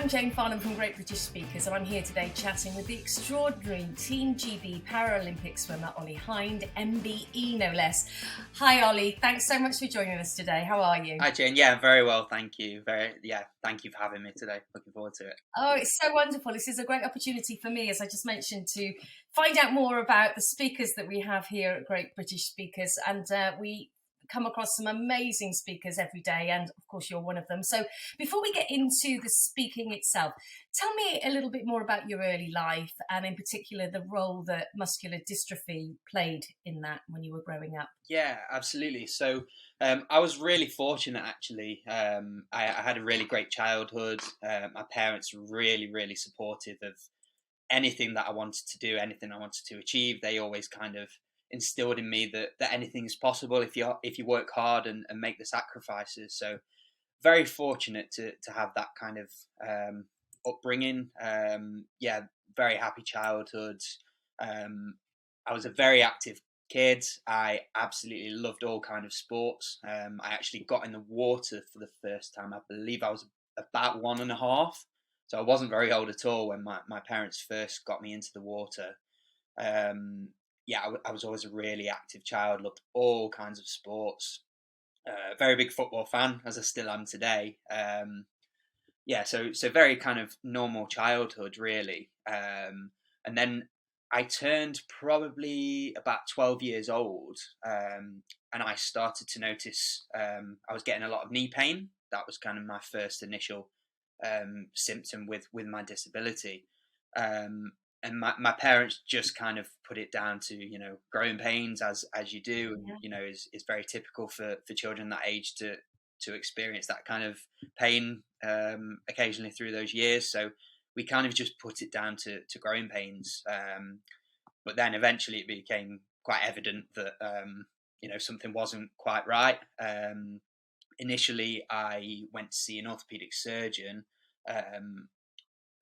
I'm Jane Farnham from Great British Speakers, and I'm here today chatting with the extraordinary Team GB Paralympic swimmer Ollie Hynd MBE, no less. Hi Ollie, thanks so much for joining us today. How are you? Hi Jane, yeah, very well, thank you. Thank you for having me today. Looking forward to it. Oh, it's so wonderful. This is a great opportunity for me, as I just mentioned, to find out more about the speakers that we have here at Great British Speakers, and we come across some amazing speakers every day, and of course you're one of them. So before we get into the speaking itself, tell me a little bit more about your early life, and in particular the role that muscular dystrophy played in that when you were growing up. Yeah, absolutely. So I was really fortunate actually. I had a really great childhood. My parents were really supportive of anything that I wanted to do, anything I wanted to achieve. They always kind of instilled in me that anything is possible if you work hard and make the sacrifices. So very fortunate to have that kind of upbringing. Very happy childhood. I was a very active kid. I absolutely loved all kind of sports. I actually got in the water for the first time. I believe I was about 1.5. So I wasn't very old at all when my parents first got me into the water. I was always a really active child, loved all kinds of sports. Very big football fan, as I still am today. So very kind of normal childhood, really. And then I turned probably about 12 years old, and I started to notice I was getting a lot of knee pain. That was kind of my first initial symptom with my disability. And my parents just kind of put it down to, growing pains as you do, and, is very typical for children that age to experience that kind of pain occasionally through those years. So we kind of just put it down to growing pains. But then eventually it became quite evident that, something wasn't quite right. Initially, I went to see an orthopedic surgeon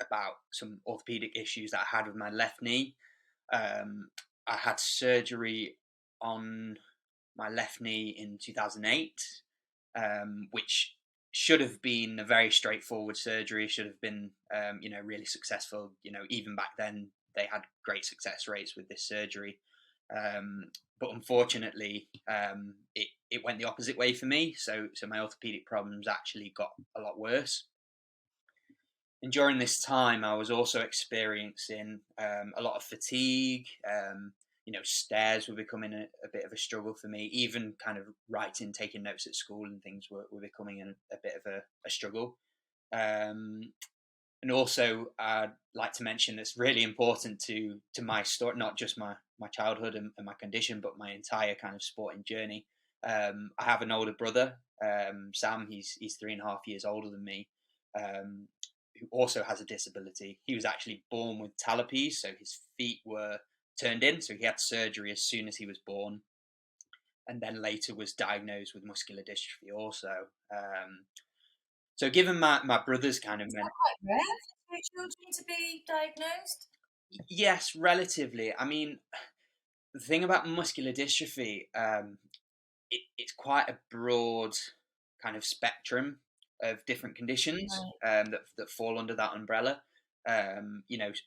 about some orthopedic issues that I had with my left knee. I had surgery on my left knee in 2008, which should have been a very straightforward surgery, should have been, really successful. Even back then, they had great success rates with this surgery. But unfortunately, it went the opposite way for me. So my orthopedic problems actually got a lot worse. And during this time, I was also experiencing a lot of fatigue. Stairs were becoming a bit of a struggle for me. Even kind of writing, taking notes at school and things were becoming a bit of a struggle. And also, I'd like to mention that's really important to my story, not just my childhood and my condition, but my entire kind of sporting journey. I have an older brother, Sam. He's 3.5 years older than me. Who also has a disability. He was actually born with talipes, so his feet were turned in, so he had surgery as soon as he was born, and then later was diagnosed with muscular dystrophy also. So given my brother's kind of... Is that quite rare for children to be diagnosed? Yes, relatively. I mean, the thing about muscular dystrophy, it's quite a broad kind of spectrum of different conditions that fall under that umbrella.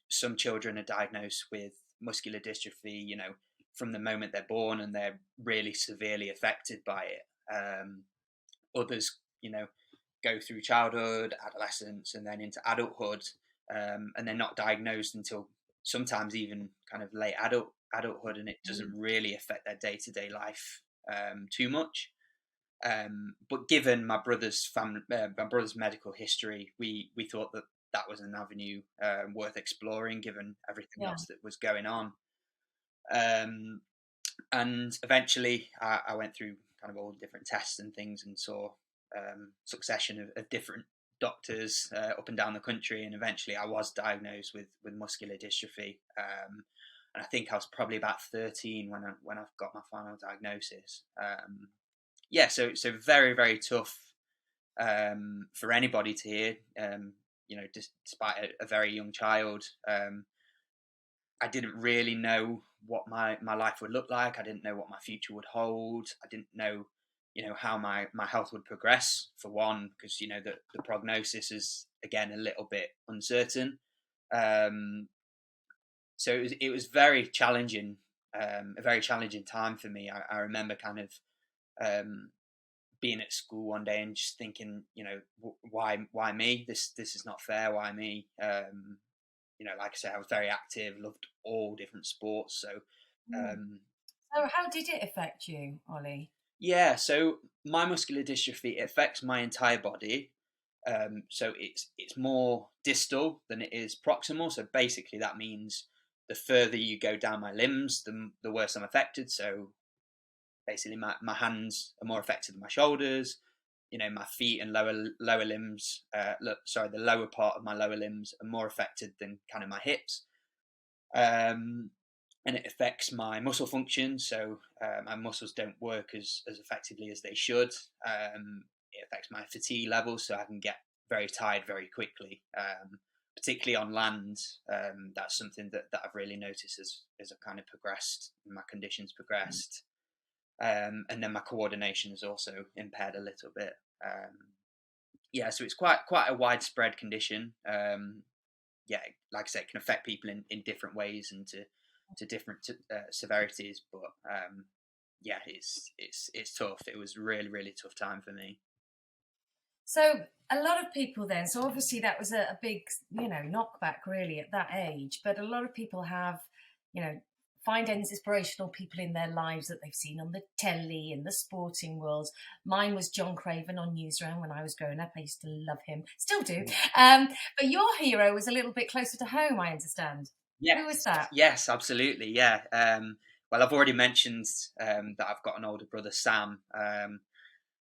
Some children are diagnosed with muscular dystrophy, from the moment they're born, and they're really severely affected by it. Others, go through childhood, adolescence, and then into adulthood, and they're not diagnosed until sometimes even kind of late adulthood, and it doesn't really affect their day-to-day life too much. But given my brother's medical history, we thought that was an avenue worth exploring, given everything else that was going on. And eventually, I went through kind of all the different tests and things, and saw succession of different doctors up and down the country, and eventually I was diagnosed with muscular dystrophy. And I think I was probably about 13 when I got my final diagnosis. So very tough for anybody to hear. Despite a very young child, I didn't really know what my life would look like. I didn't know what my future would hold. I didn't know, how my health would progress, for one, because the prognosis again a little bit uncertain. So it was very challenging, a very challenging time for me. I remember kind of being at school one day and just thinking, why me? This is not fair. Why me? Like I said, I was very active, loved all different sports. So, so how did it affect you, Ollie? Yeah, so my muscular dystrophy, it affects my entire body. So it's more distal than it is proximal. So basically, that means the further you go down my limbs, the worse I'm affected. So basically, my hands are more affected than my shoulders. My feet and lower limbs. The lower part of my lower limbs are more affected than kind of my hips. And it affects my muscle function. So my muscles don't work as effectively as they should. It affects my fatigue levels, so I can get very tired very quickly, particularly on land. That's something that I've really noticed as I've kind of progressed, my conditions progressed. And then my coordination is also impaired a little bit. So it's quite a widespread condition. Like I said, it can affect people in different ways and to different severities, but it's tough. It was really, really tough time for me. So a lot of people then, so obviously that was a big, knockback really at that age, but a lot of people have, find inspirational people in their lives that they've seen on the telly, in the sporting world. Mine was John Craven on Newsround when I was growing up. I used to love him, still do. But your hero was a little bit closer to home, I understand. Yes. Who was that? Yes, absolutely. Yeah. Well, I've already mentioned that I've got an older brother, Sam.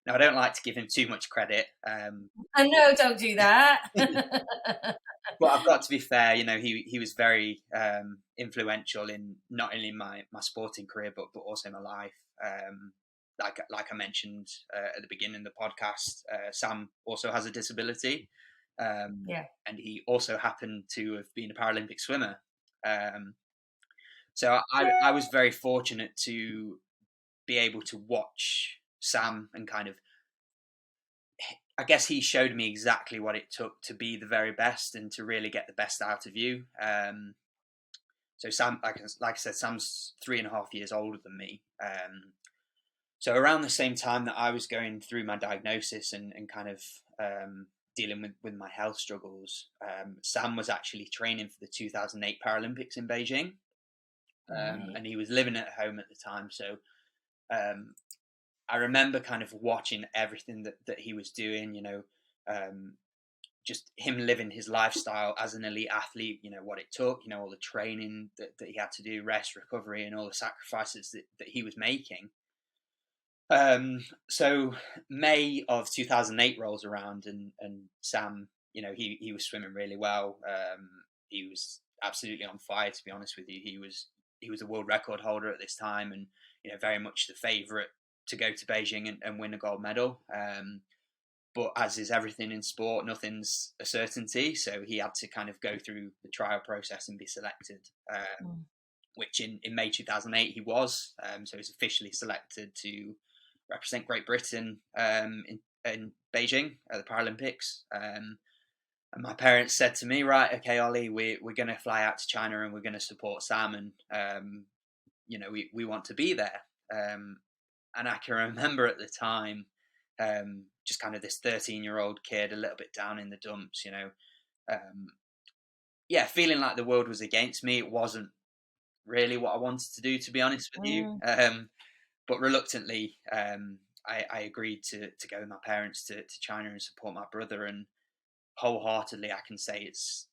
Now, I don't like to give him too much credit. I know, don't do that. But I've got to be fair. He was very influential in not only my sporting career, but also my life. Like I mentioned at the beginning of the podcast, Sam also has a disability. And he also happened to have been a Paralympic swimmer. So I was very fortunate to be able to watch Sam and kind of, I guess he showed me exactly what it took to be the very best and to really get the best out of you. So Sam, like I said, Sam's 3.5 years older than me. So around the same time that I was going through my diagnosis and kind of dealing with my health struggles, Sam was actually training for the 2008 Paralympics in Beijing. And he was living at home at the time. So I remember kind of watching everything that he was doing, just him living his lifestyle as an elite athlete, what it took, all the training that he had to do, rest, recovery, and all the sacrifices that he was making. So May of 2008 rolls around and Sam, he was swimming really well. He was absolutely on fire, to be honest with you. He was a world record holder at this time and, very much the favourite to go to Beijing and win a gold medal. But as is everything in sport, nothing's a certainty. So he had to kind of go through the trial process and be selected, which in May 2008 he was. So he was officially selected to represent Great Britain in Beijing at the Paralympics. And my parents said to me, right, okay, Ollie, we're going to fly out to China and we're going to support Sam and, we want to be there. And I can remember at the time, just kind of this 13-year-old kid, a little bit down in the dumps, feeling like the world was against me. It wasn't really what I wanted to do, to be honest with you. But reluctantly, I agreed to go with my parents to China and support my brother. And wholeheartedly, I can say it's,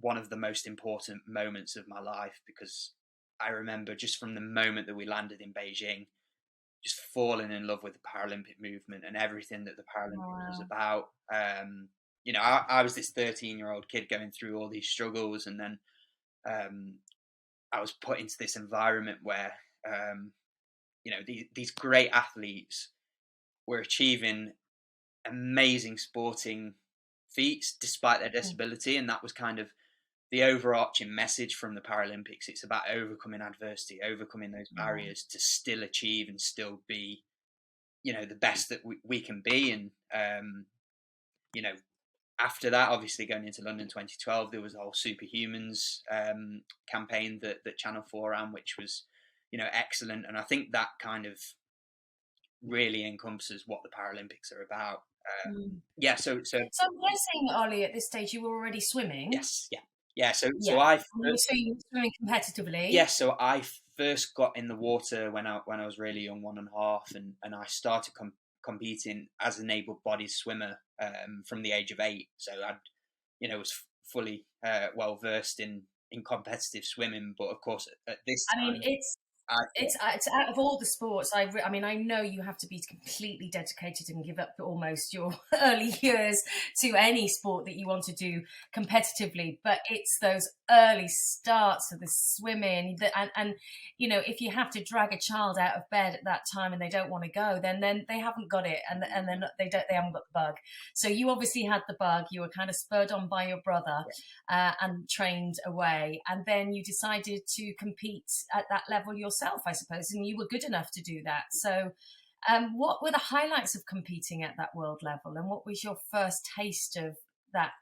one of the most important moments of my life, because I remember just from the moment that we landed in Beijing, just falling in love with the Paralympic movement and everything that the Paralympics was about. I was this 13-year-old kid going through all these struggles, and then I was put into this environment where, these great athletes were achieving amazing sporting feats despite their disability, and that was kind of the overarching message from the Paralympics. It's about overcoming adversity, overcoming those barriers to still achieve and still be, the best that we can be. And, after that, obviously going into London 2012, there was the whole Superhumans campaign that Channel 4 ran, which was, excellent. And I think that kind of really encompasses what the Paralympics are about. Yeah, so So I'm guessing, Ollie, at this stage you were already swimming. yes, yeah. So Yeah. I And you were swimming competitively. yes, so I first got in the water when I was really young, 1.5, and I started competing as an able-bodied swimmer from the age of 8. So I, was fully well versed in competitive swimming. But of course, at this I mean, time, it's out of all the sports. I mean, I know you have to be completely dedicated and give up almost your early years to any sport that you want to do competitively. But it's those early starts of the swimming, and if you have to drag a child out of bed at that time and they don't want to go, then they haven't got it, and then they haven't got the bug. So you obviously had the bug. You were kind of spurred on by your brother, and trained away, and then you decided to compete at that level yourself, I suppose, and you were good enough to do that. So what were the highlights of competing at that world level, and what was your first taste of that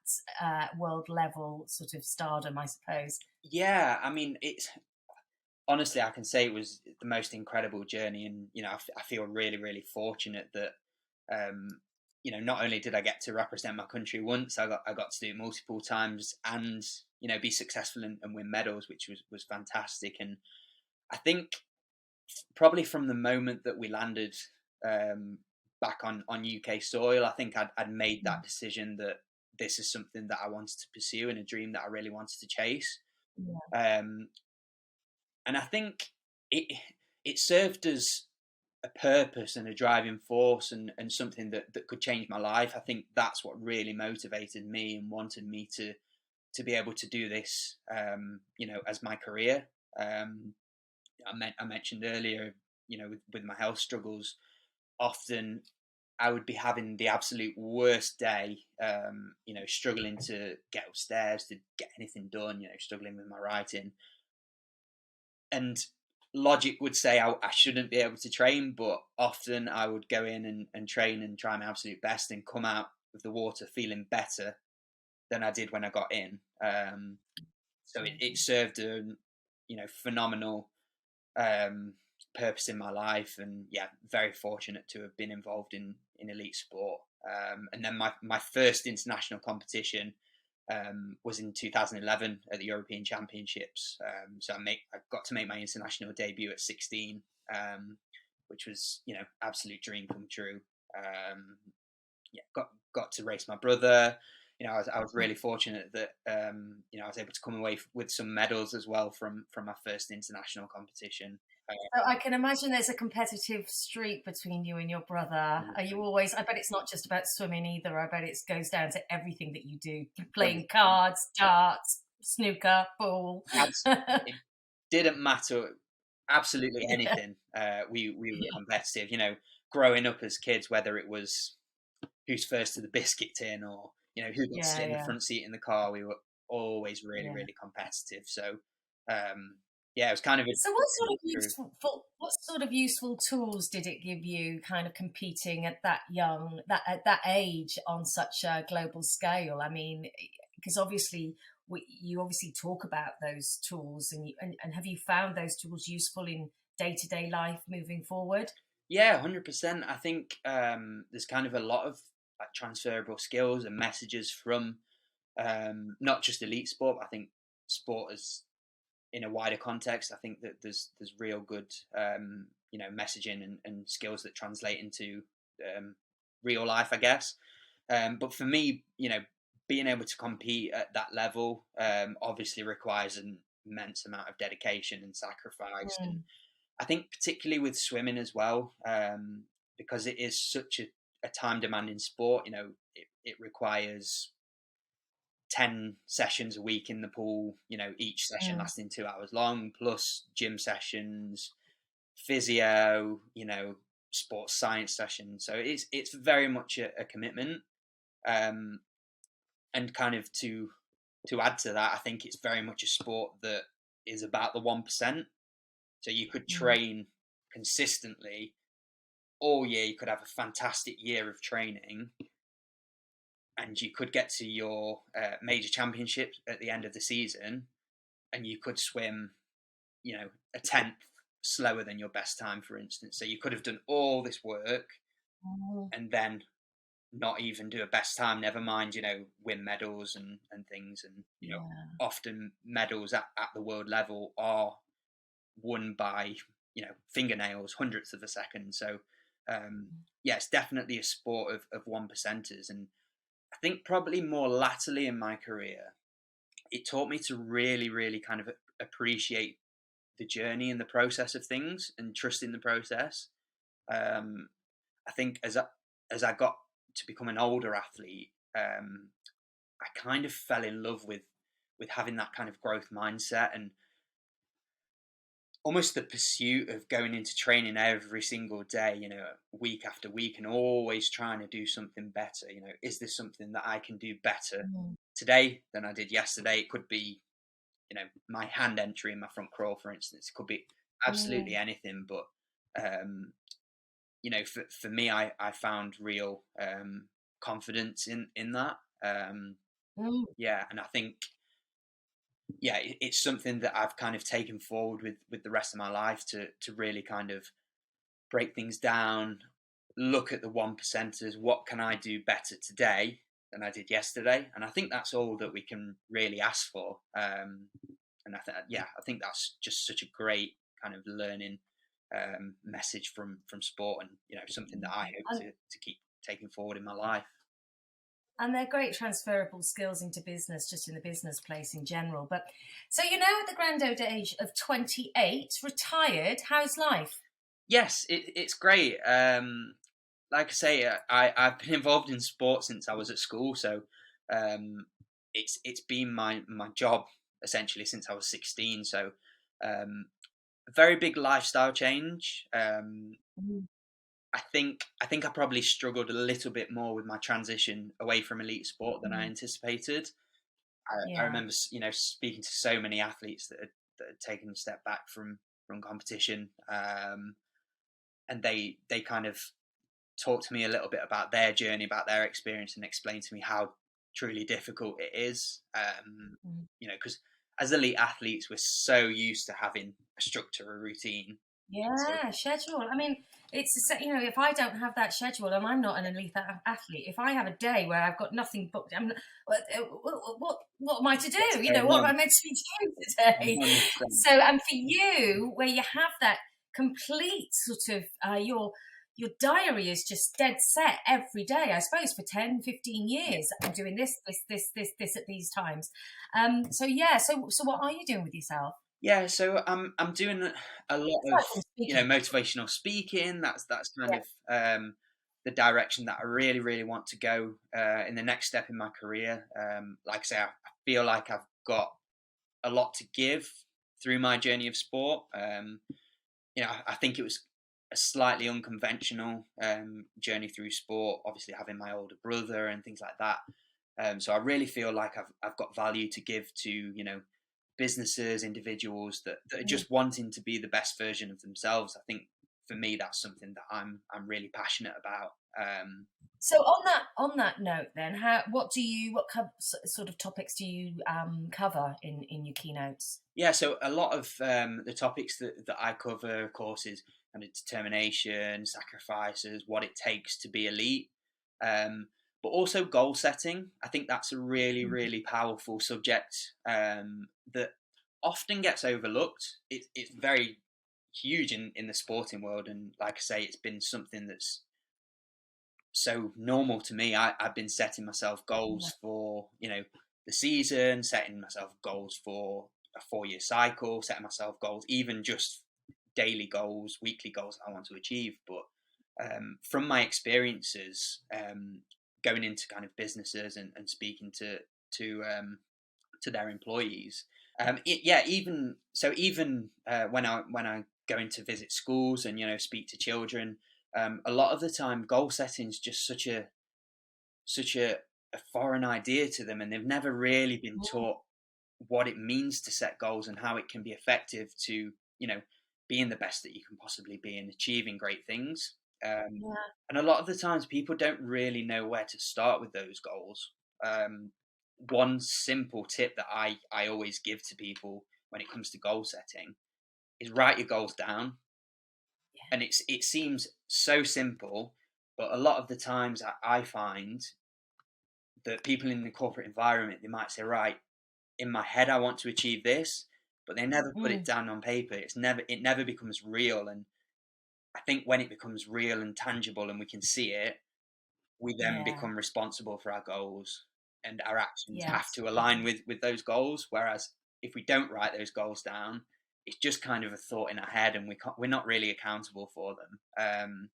world level sort of stardom, I suppose? Yeah, I mean, it's honestly, I can say it was the most incredible journey, and I feel really, really fortunate that not only did I get to represent my country once, I got to do it multiple times, and be successful and win medals, which was fantastic. And I think probably from the moment that we landed back on UK soil, I think I'd made that decision that this is something that I wanted to pursue and a dream that I really wanted to chase. Yeah. And I think it served as a purpose and a driving force and something that could change my life. I think that's what really motivated me and wanted me to be able to do this, as my career. I mentioned earlier, with my health struggles, often I would be having the absolute worst day, struggling to get upstairs, to get anything done, struggling with my writing. And logic would say I shouldn't be able to train, but often I would go in and train and try my absolute best and come out of the water feeling better than I did when I got in. So it served a phenomenal purpose in my life, and very fortunate to have been involved in elite sport. And then my first international competition was in 2011 at the European Championships. So I got to make my international debut at 16, which was absolute dream come true. Got to race my brother. I was really fortunate that I was able to come away with some medals as well from my first international competition. So I can imagine there's a competitive streak between you and your brother. Are you always? I bet it's not just about swimming either. I bet it goes down to everything that you do: playing cards, darts, snooker, pool. It didn't matter. Absolutely anything. We were competitive. Growing up as kids, whether it was who's first to the biscuit tin or who got to sit in the front seat in the car, we were always really, really competitive. So it was kind of. So what sort of useful tools did it give you, kind of competing at that at that age on such a global scale? I mean, because obviously you obviously talk about those tools, and have you found those tools useful in day-to-day life moving forward? Yeah, 100%. I think there's kind of a lot of transferable skills and messages from not just elite sport, but I think sport is in a wider context. I think that there's real good messaging and skills that translate into real life, I guess. But for me, being able to compete at that level obviously requires an immense amount of dedication and sacrifice. And I think particularly with swimming as well, because it is such a time demanding sport, it requires 10 sessions a week in the pool, each session lasting 2 hours long, plus gym sessions, physio, sports science sessions. So it's very much a commitment. And kind of to add to that, I think it's very much a sport that is about the 1%. So you could train consistently all year. You could have a fantastic year of training, and you could get to your major championship at the end of the season, and you could swim, a tenth slower than your best time, for instance. So you could have done all this work and then not even do a best time, never mind, win medals and things. And, often medals at the world level are won by, fingernails, hundredths of a second. So, it's definitely a sport of one percenters. And I think probably more latterly in my career, it taught me to really, really kind of appreciate the journey and the process of things and trust in the process. I think as I got to become an older athlete, I kind of fell in love with having that kind of growth mindset and almost the pursuit of going into training every single day, week after week, and always trying to do something better. Is there something that I can do better today than I did yesterday? It could be, my hand entry in my front crawl, for instance. It could be absolutely anything. But, for me, I found real confidence in that. And I think, it's something that I've kind of taken forward with the rest of my life to really kind of break things down, look at the one percenters. What can I do better today than I did yesterday? And I think that's all that we can really ask for. And I think that's just such a great kind of learning message from sport, and something that I hope to keep taking forward in my life. And they're great transferable skills into business, just in the business place in general. But so you're now at the grand old age of 28, retired. How's life? Yes, it's great. Like I say, I've been involved in sport since I was at school, so it's been my job essentially since I was 16. So a very big lifestyle change. I think I probably struggled a little bit more with my transition away from elite sport than I anticipated. I remember, speaking to so many athletes that had taken a step back from competition, and they kind of talked to me a little bit about their journey, about their experience, and explained to me how truly difficult it is. Because as elite athletes, we're so used to having a structure, a routine. Schedule. I mean, if I don't have that schedule and I'm not an elite athlete, if I have a day where I've got nothing booked, what am I to do? What am I meant to be doing today? 100%. So, and for you, where you have that complete sort of, your diary is just dead set every day, I suppose, for 10, 15 years. I'm doing this at these times. So what are you doing with yourself? Yeah, so I'm doing a lot of motivational speaking. That's kind of the direction that I really, really want to go in the next step in my career. Like I say, I feel like I've got a lot to give through my journey of sport. I think it was a slightly unconventional journey through sport. Obviously, having my older brother and things like that. So I really feel like I've got value to give to businesses, individuals that are just wanting to be the best version of themselves. I think for me, that's something that I'm really passionate about. So on that note, then, what sort of topics do you cover in your keynotes? Yeah, so a lot of the topics that I cover, of course, is kind of determination, sacrifices, what it takes to be elite, but also goal setting. I think that's a really, really powerful subject that often gets overlooked. It's very huge in the sporting world, and like I say, it's been something that's so normal to me. I've been setting myself goals for the season, setting myself goals for a 4-year cycle, setting myself goals, even just daily goals, weekly goals I want to achieve. But from my experiences, going into kind of businesses and speaking to their employees, even when I go in to visit schools and speak to children, a lot of the time goal setting is just such a foreign idea to them, and they've never really been taught what it means to set goals and how it can be effective to being the best that you can possibly be and achieving great things. And a lot of the times people don't really know where to start with those goals. One simple tip that I always give to people when it comes to goal setting is write your goals down. And it seems so simple, but a lot of the times I find that people in the corporate environment, they might say, right, in my head I want to achieve this, but they never put it down on paper. It never becomes real. And I think when it becomes real and tangible and we can see it, we then become responsible for our goals, and our actions have to align with those goals. Whereas if we don't write those goals down, it's just kind of a thought in our head, and we're not really accountable for them.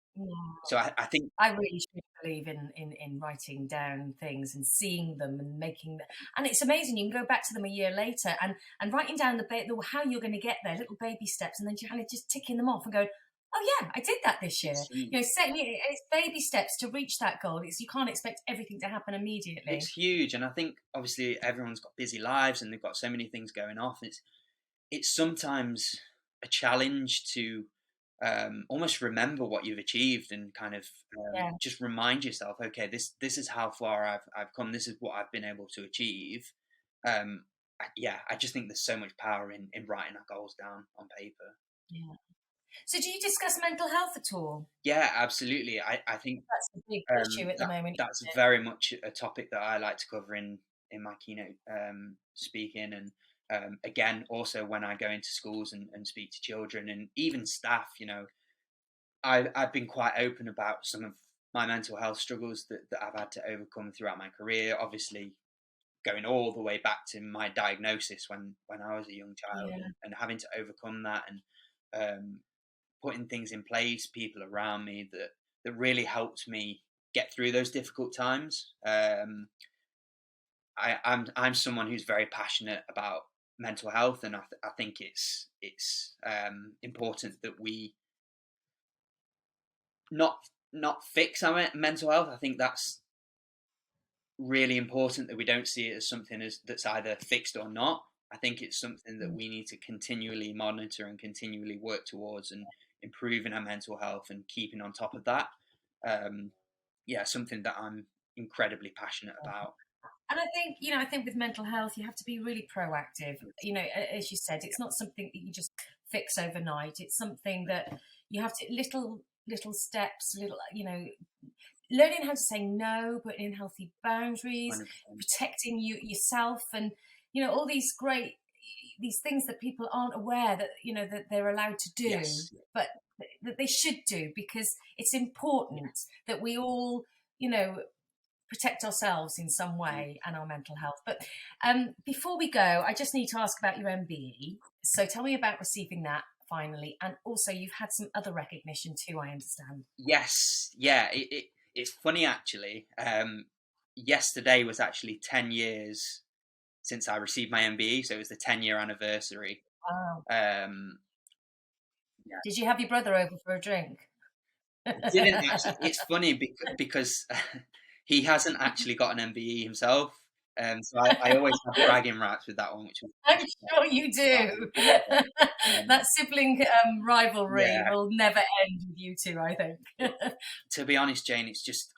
So I think I really should believe in writing down things and seeing them and making them. And it's amazing. You can go back to them a year later and writing down the how you're going to get there, little baby steps, and then you kind of just ticking them off and going, oh yeah, I did that this year. Setting it's baby steps to reach that goal. You can't expect everything to happen immediately. It's huge, and I think obviously everyone's got busy lives and they've got so many things going off. It's sometimes a challenge to almost remember what you've achieved and kind of just remind yourself, okay, this is how far I've come. This is what I've been able to achieve. I just think there's so much power in writing our goals down on paper. Yeah. So do you discuss mental health at all? Yeah, absolutely. I think that's a big issue at the moment. That's very much a topic that I like to cover in my keynote speaking, and again, also when I go into schools and speak to children and even staff. I've been quite open about some of my mental health struggles that I've had to overcome throughout my career. Obviously, going all the way back to my diagnosis when I was a young child, and having to overcome that, and putting things in place, people around me that really helped me get through those difficult times. I'm someone who's very passionate about mental health, and I think it's important that we not fix our mental health. I think that's really important, that we don't see it as something that's either fixed or not. I think it's something that we need to continually monitor and continually work towards, and improving our mental health and keeping on top of that. Something that I'm incredibly passionate about. And I think with mental health, you have to be really proactive. As you said, it's not something that you just fix overnight. It's something that you have to little steps, learning how to say no, putting in healthy boundaries, 100%. Protecting yourself, and all these things that people aren't aware that that they're allowed to do, but that they should do, because it's important that we all protect ourselves in some way and our mental health. But before we go, I just need to ask about your MBE. So tell me about receiving that finally, and also you've had some other recognition too, I understand. Yes, yeah. It's funny actually. Yesterday was actually 10 years since I received my MBE, so it was the 10-year anniversary. Wow. Did you have your brother over for a drink? I didn't actually. It's funny because he hasn't actually got an MBE himself, so I always have bragging rights with that one. I'm sure you do. That sibling rivalry will never end with you two, I think. To be honest, Jane, it's just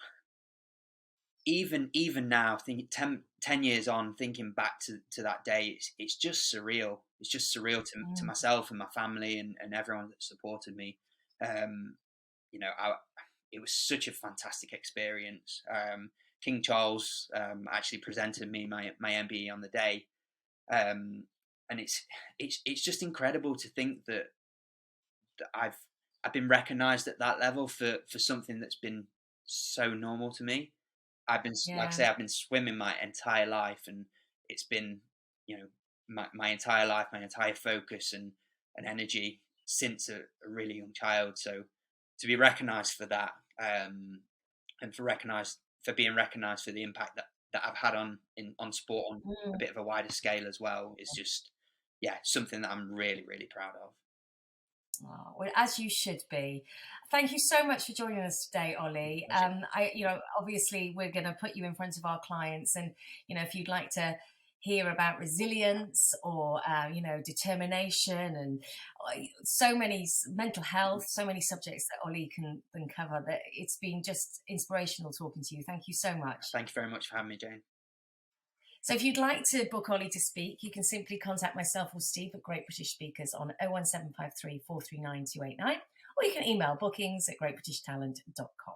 even now, thinking 10 years on, thinking back to that day, it's just surreal. It's just surreal to myself and my family and everyone that supported me. It was such a fantastic experience. King Charles actually presented me my MBE on the day, and it's just incredible to think that I've been recognised at that level for something that's been so normal to me. I've been, like I say, I've been swimming my entire life, and it's been, my entire life, my entire focus and energy since a really young child. So to be recognised for that, and for being recognised for the impact that I've had on sport on a bit of a wider scale as well, is just something that I'm really, really proud of. Oh, well, as you should be. Thank you so much for joining us today, Ollie. Obviously we're going to put you in front of our clients, and if you'd like to hear about resilience or determination, and so many mental health, so many subjects that Ollie can cover, that it's been just inspirational talking to you. Thank you so much. Thank you very much for having me, Jane. So if you'd like to book Ollie to speak, you can simply contact myself or Steve at Great British Speakers on 01753 439 289, or you can email bookings@greatbritishtalent.com.